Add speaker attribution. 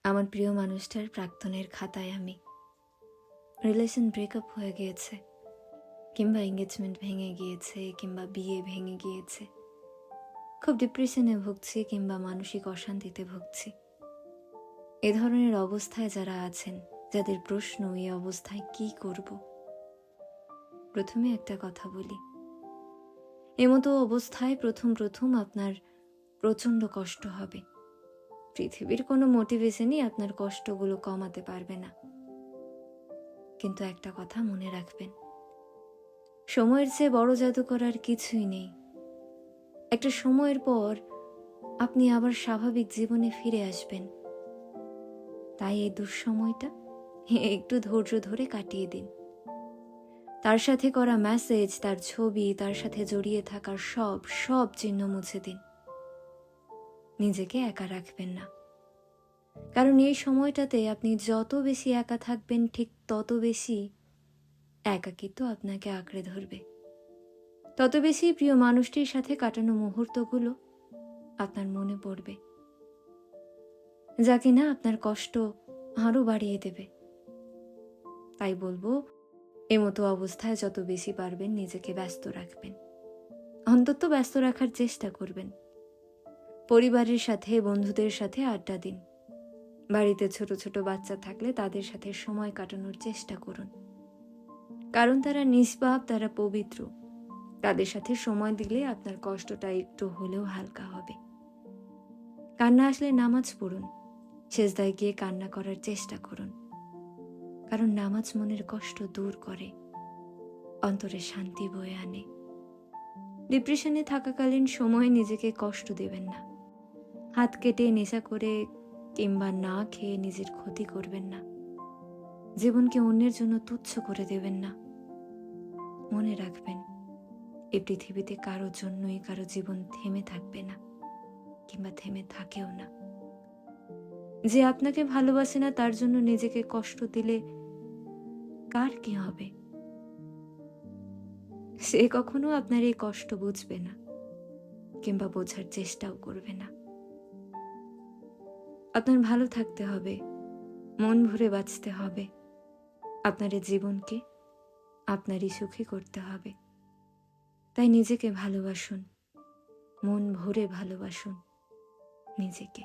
Speaker 1: আমার প্রিয় মানুষটার প্রাক্তনের খাতায় আমি রিলেশন ব্রেকআপ হয়ে গিয়েছে, কিংবা এঙ্গেজমেন্ট ভেঙে গিয়েছে, কিংবা বিয়ে ভেঙে গিয়েছে, খুব ডিপ্রেশনে ভুগছি কিংবা মানসিক অশান্তিতে ভুগছি। এ ধরনের অবস্থায় যারা আছেন, যাদের প্রশ্ন এই অবস্থায় কি করব, প্রথমে একটা কথা বলি। এমতো অবস্থায় প্রথম আপনার প্রচণ্ড কষ্ট হবে। পৃথিবীর কোনো মোটিভেশনই আপনার কষ্টগুলো কমাতে পারবে না। কিন্তু একটা কথা মনে রাখবেন, সময়ের চেয়ে বড় জাদু করার কিছুই নেই। একটা সময়ের পর আপনি আবার স্বাভাবিক জীবনে ফিরে আসবেন। তাই এই দুঃসময়টা একটু ধৈর্য ধরে কাটিয়ে দিন। তার সাথে করা মেসেজ, তার ছবি, তার সাথে জড়িয়ে থাকার সব চিহ্ন মুছে দিন। নিজেকে একা রাখবেন না, কারণ এই সময়টাতে আপনি যত বেশি একা থাকবেন, ঠিক তত বেশি একাকিত্ব আপনাকে আঁকড়ে ধরবে। তত বেশি প্রিয় মানুষটির সাথে কাটানো মুহূর্তগুলো আপনার মনে পড়বে, যা কিনা আপনার কষ্ট আরো বাড়িয়ে দেবে। তাই বলবো, এমতো অবস্থায় যত বেশি পারবেন নিজেকে ব্যস্ত রাখবেন। অন্তত ব্যস্ত রাখার চেষ্টা করবেন। পরিবারের সাথে, বন্ধুদের সাথে আড্ডা দিন। বাড়িতে ছোট ছোট বাচ্চা থাকলে তাদের সাথে সময় কাটানোর চেষ্টা করুন, কারণ তারা নিষ্পাপ, তারা পবিত্র। তাদের সাথে সময় দিলে আপনার কষ্টটা একটু হলেও হালকা হবে। কান্না আসলে নামাজ পড়ুন, সেজদায় গিয়ে কান্না করার চেষ্টা করুন, কারণ নামাজ মনের কষ্ট দূর করে, অন্তরে শান্তি বয়ে আনে। ডিপ্রেশনে থাকাকালীন সময়ে নিজেকে কষ্ট দেবেন না। হাত কেটে, নেশা করে কিংবা না খেয়ে নিজের ক্ষতি করবেন না। জীবনকে অন্যের জন্য তুচ্ছ করে দেবেন না। মনে রাখবেন, এই পৃথিবীতে কারোর জন্যই কারো জীবন থেমে থাকবে না, কিংবা থেমে থাকেও না। যে আপনাকে ভালোবাসে না তার জন্য নিজেকে কষ্ট দিলে কার কি হবে? সে কখনো আপনার এই কষ্ট বুঝবে না, কিংবা বোঝার চেষ্টাও করবে না। আপনার ভালো থাকতে হবে, মন ভরে বাঁচতে হবে। আপনার এই জীবনকে আপনারই সুখী করতে হবে। তাই নিজেকে ভালোবাসুন, মন ভরে ভালোবাসুন নিজেকে।